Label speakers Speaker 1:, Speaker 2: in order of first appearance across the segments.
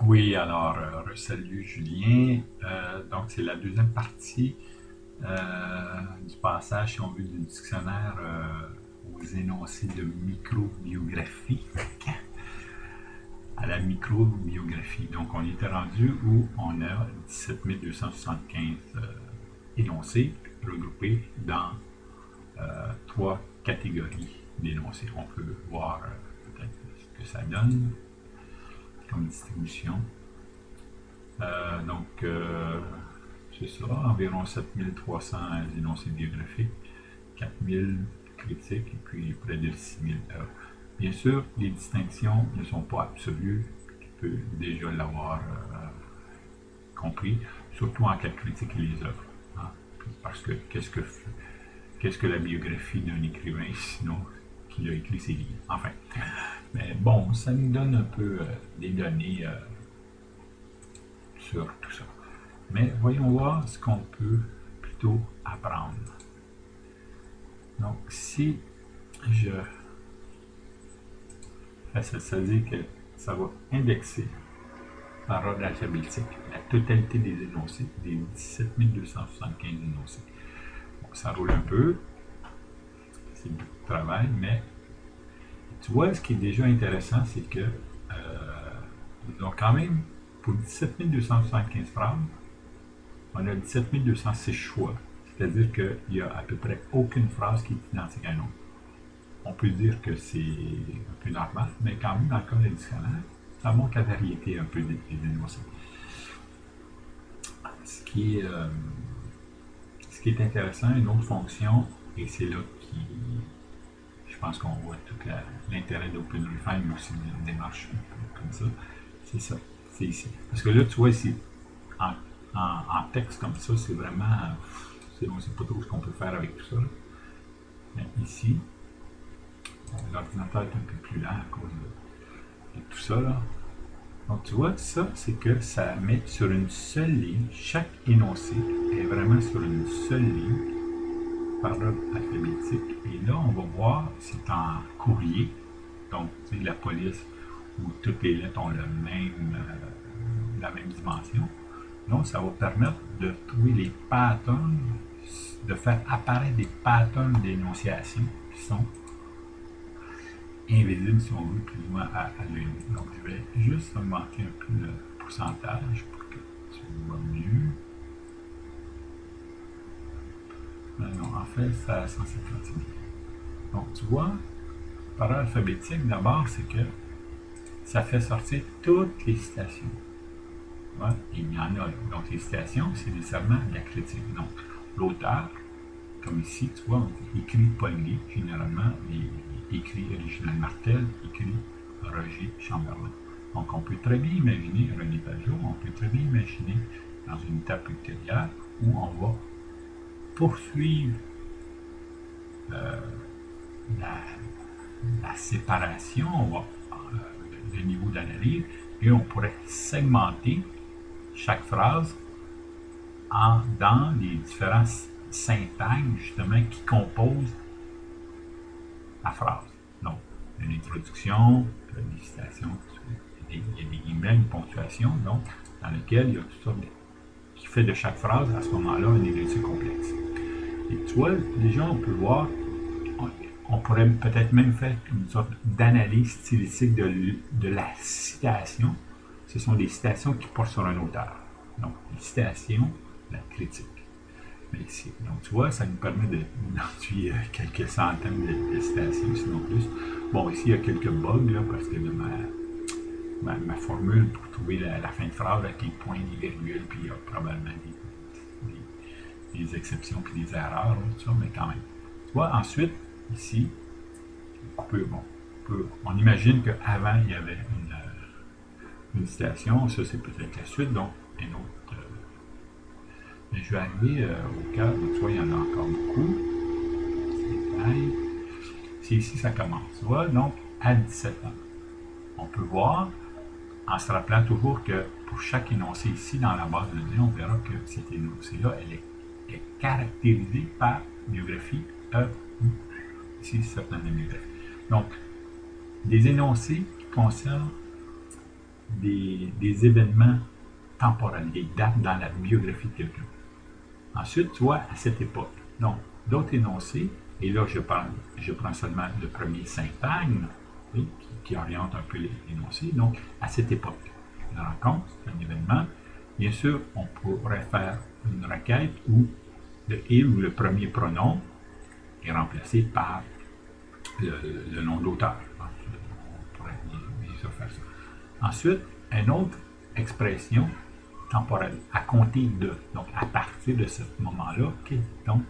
Speaker 1: Oui, alors, salut Julien. Donc, c'est la deuxième partie du passage, si on veut, du dictionnaire aux énoncés de microbiographie à la microbiographie. Donc, on était rendu où on a 17 275 énoncés regroupés dans trois catégories d'énoncés. On peut voir peut-être ce que ça donne comme distribution. C'est ça, environ 7300 énoncés biographiques, 4000 critiques et puis près de 6000 œuvres. Bien sûr, les distinctions ne sont pas absolues, tu peux déjà l'avoir compris, surtout en cas de critique et les œuvres. Hein? Parce que qu'est-ce que la biographie d'un écrivain, sinon qu'il a écrit ses livres? Enfin, mais bon, ça nous donne un peu des données sur tout ça. Mais voyons voir ce qu'on peut plutôt apprendre. Donc, si je fais ça, ça veut dire que ça va indexer par ordre alphabétique la totalité des énoncés, des 17 275 énoncés. Bon, ça roule un peu, c'est beaucoup de travail, mais tu vois, ce qui est déjà intéressant, c'est que ils ont quand même, pour 17 275 phrases, on a 17 206 choix. C'est-à-dire qu'il n'y a à peu près aucune phrase qui est identique à une autre. On peut dire que c'est un peu normal, mais quand même, dans le cas des dictionnaires, ça montre la variété un peu des énoncés. Ce qui est intéressant, une autre fonction, et c'est là qui, je pense qu'on voit tout l'intérêt d'OpenRefine, mais aussi d'une démarche comme ça, c'est ça, c'est ici. Parce que là, tu vois ici, en texte comme ça, c'est vraiment, on ne sait pas trop ce qu'on peut faire avec tout ça. Là. Mais ici, l'ordinateur est un peu plus lent à cause de tout ça. Là. Donc tu vois, ça, c'est que ça met sur une seule ligne, chaque énoncé est vraiment sur une seule ligne par ordre alphabétique. Et là, on va voir, c'est en courrier, donc tu sais, la police où toutes les lettres ont la même dimension. Donc, ça va permettre de trouver les patterns, de faire apparaître des patterns d'énonciation qui sont invisibles, si on veut, plus ou moins à l'œil. Donc, je vais juste augmenter un peu le pourcentage pour que tu vois mieux. Non, en fait, c'est à 150. Donc, tu vois, par ordre alphabétique, d'abord, c'est que ça fait sortir toutes les citations. Ouais, il y en a. Donc, les citations, c'est nécessairement de la critique. Donc, l'auteur, comme ici, tu vois, on écrit Paul Guy, généralement, et écrit Réginald Martel, écrit Roger Chamberlain. Donc, on peut très bien imaginer René Pajot, on peut très bien imaginer dans une étape ultérieure où on va poursuivre la séparation, le niveau d'analyse, et on pourrait segmenter chaque phrase dans les différents syntagmes justement qui composent la phrase. Donc, une introduction, des citations, il y a des guillemets, une ponctuation, donc, dans lequel il y a toutes sortes qui fait de chaque phrase à ce moment-là un énoncé complexe. Et tu vois, déjà on peut voir, on pourrait peut-être même faire une sorte d'analyse stylistique de la citation. Ce sont des citations qui portent sur un auteur. Donc, les citations, la critique. Mais ici, donc tu vois, ça nous permet d'identifier quelques centaines de citations, sinon plus. Bon, ici, il y a quelques bugs, là, parce que de ma formule pour trouver la fin de phrase avec les points, les virgules, puis il y a probablement des exceptions puis des erreurs, tout ça, mais quand même. Tu vois, ensuite, ici, on imagine qu'avant, il y avait une citation, ça c'est peut-être la suite, donc une autre. Mais je vais arriver au cas, donc tu vois, il y en a encore beaucoup. C'est ici ça commence. Tu vois, donc à 17 ans. On peut voir, en se rappelant toujours que pour chaque énoncé ici dans la base de données, on verra que cet énoncé-là, elle est caractérisée par biographie ou ici certaines biographies. Donc, des énoncés qui concernent des événements temporels, des dates dans la biographie de quelqu'un. Ensuite, tu vois, à cette époque. Donc, d'autres énoncés, et là, je prends seulement le premier syntagme, oui, qui oriente un peu l'énoncé. Donc, à cette époque, une rencontre, c'est un événement. Bien sûr, on pourrait faire une requête où le il ou le premier pronom est remplacé par le nom de l'auteur. On pourrait bien sûr faire ça. Ensuite, une autre expression temporelle, à compter de, donc à partir de ce moment-là, okay, donc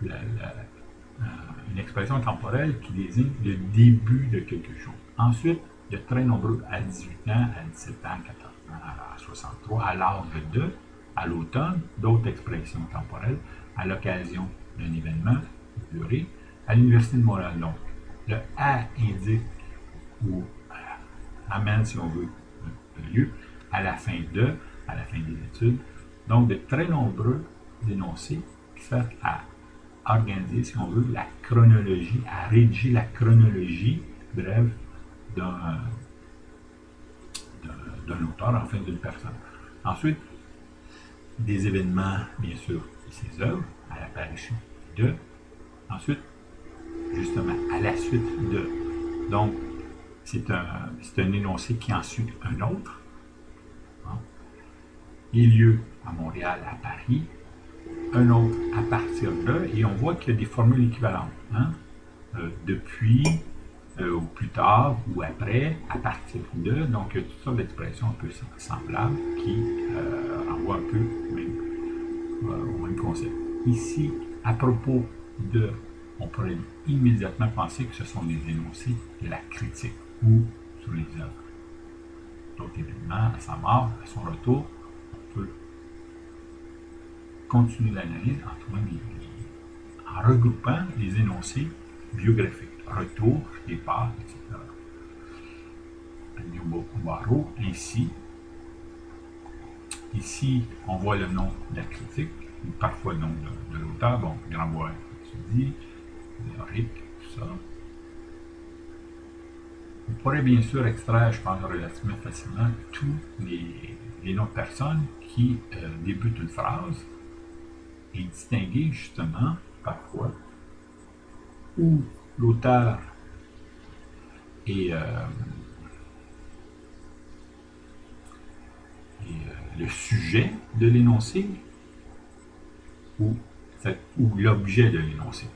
Speaker 1: une expression temporelle qui désigne le début de quelque chose. Ensuite, il y a très nombreux à 18 ans, à 17 ans, 14 ans, à 63, à l'âge de, à l'automne, d'autres expressions temporelles, à l'occasion d'un événement, durée, à l'Université de Montréal. Donc, le à indique ou amène, si on veut, le lieu, à la fin de, à la fin des études. Donc, de très nombreux énoncés qui servent à organiser, si on veut, la chronologie, à rédiger la chronologie brève d'un auteur, enfin d'une personne. Ensuite, des événements, bien sûr, de ses œuvres, à l'apparition de. Ensuite, justement, à la suite de. Donc, c'est un énoncé qui en suit un autre. Hein. Les lieux à Montréal, à Paris, un autre à partir de, et on voit qu'il y a des formules équivalentes. Hein? Depuis, ou plus tard, ou après, à partir de, donc il y a toutes sortes d'expressions un peu semblables qui renvoient un peu au même concept. Ici, à propos de, on pourrait immédiatement penser que ce sont des énoncés de la critique ou sur les œuvres. D'autres événements, à sa mort, à son retour, on peut continuer l'analyse en regroupant les énoncés biographiques, retour, départ, etc. Barreau, ici, on voit le nom de la critique, ou parfois le nom de l'auteur, bon, Grandbois, étudie, Léoric, tout ça. On pourrait bien sûr extraire, je pense, relativement facilement tous les noms de personnes qui débutent une phrase et distinguer justement, parfois, où l'auteur et le sujet de l'énoncé ou l'objet de l'énoncé.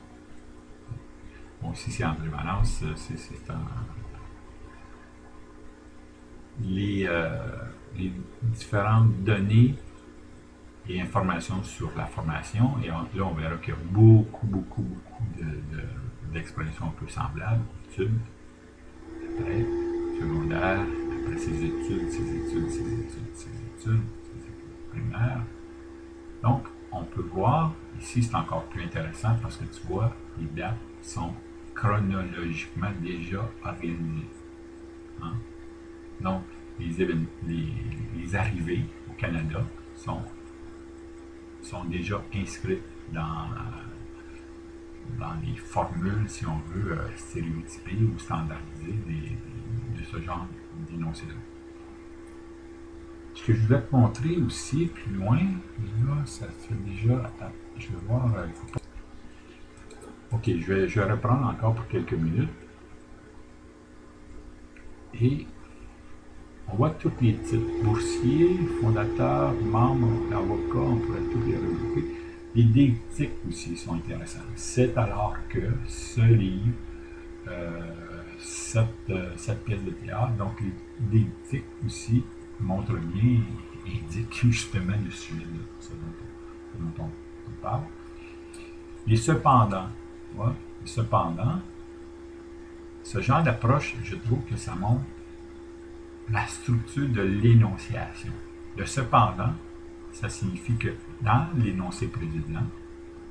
Speaker 1: Bon, ici c'est André Valence, c'est un. Les différentes données et informations sur la formation, et là on verra qu'il y a beaucoup d'expressions un peu semblables, études, après, secondaire, après ses études primaires. Donc, on peut voir, ici c'est encore plus intéressant parce que tu vois, les dates sont chronologiquement déjà organisées. Hein? Donc, les arrivées au Canada sont déjà inscrites dans les formules, si on veut, stéréotypées ou standardisées de ce genre d'énoncé-là. Ce que je voulais te montrer aussi, plus loin, là, ça fait déjà. Attends, je vais voir. Il faut pas. Ok, je vais reprendre encore pour quelques minutes. Et on voit tous les titres. Boursier, fondateur, membre, avocat, on pourrait tous les regrouper. Les dictiques aussi sont intéressants. C'est alors que ce livre, cette pièce de théâtre, donc les dictiques aussi montrent bien et indiquent justement le sujet de ce dont on parle. Et cependant, ouais, ce genre d'approche, je trouve que ça montre la structure de l'énonciation. Le cependant, ça signifie que dans l'énoncé précédent,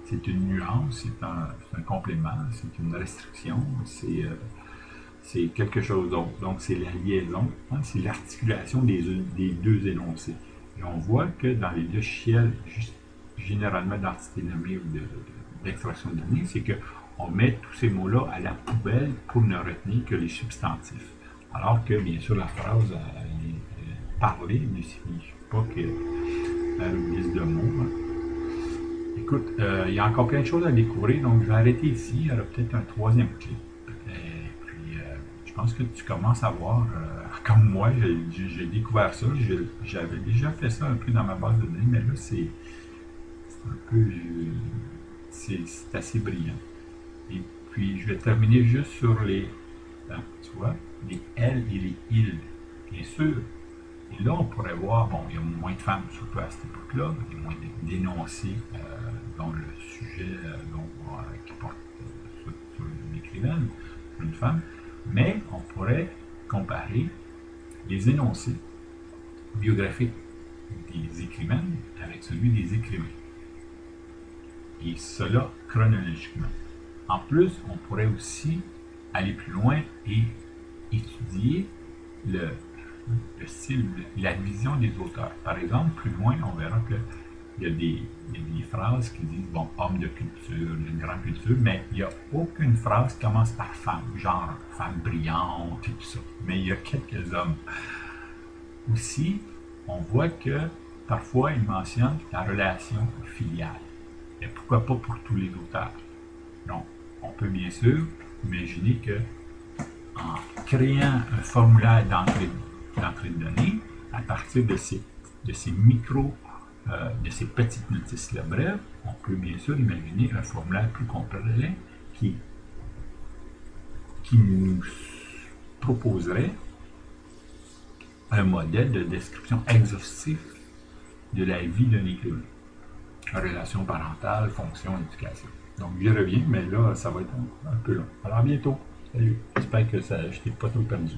Speaker 1: c'est une nuance, c'est un complément, c'est une restriction, c'est quelque chose d'autre. Donc, c'est la liaison, hein, c'est l'articulation des deux énoncés. Et on voit que dans les logiciels, généralement d'entité nommée ou d'extraction de données, c'est qu'on met tous ces mots-là à la poubelle pour ne retenir que les substantifs. Alors que, bien sûr, la phrase parler ne signifie pas qu'elle oublie de mots. Hein. Écoute, il y a encore plein de choses à découvrir, donc je vais arrêter ici. Il y aura peut-être un troisième clip. Et puis, je pense que tu commences à voir, comme moi, j'ai découvert ça. J'avais déjà fait ça un peu dans ma base de données, mais là, c'est un peu... c'est assez brillant. Et puis, je vais terminer juste sur les... tu vois, les L et les IL. Bien sûr, et là, on pourrait voir, bon, il y a moins de femmes, surtout à cette époque-là, il y a moins d'énoncés dans le sujet qui porte sur une écrivaine, une femme, mais on pourrait comparer les énoncés biographiques des écrivaines avec celui des écrivains. Et cela chronologiquement. En plus, on pourrait aussi aller plus loin et étudier le style, la vision des auteurs. Par exemple, plus loin, on verra qu'il y a des phrases qui disent, bon, homme de culture, une grande culture, mais il n'y a aucune phrase qui commence par femme, genre femme brillante et tout ça. Mais il y a quelques hommes. Aussi, on voit que parfois, il mentionne la relation filiale. Et pourquoi pas pour tous les auteurs? Donc, on peut bien sûr imaginer que en créant un formulaire d'entrée de données, à partir de ces de ces petites notices-là brèves, on peut bien sûr imaginer un formulaire plus complet qui nous proposerait un modèle de description exhaustif de la vie d'un écrivain. Relation parentale, fonction, éducation. Donc, j'y reviens, mais là, ça va être un peu long. Alors, à bientôt. Salut. J'espère que je t'ai pas trop perdu.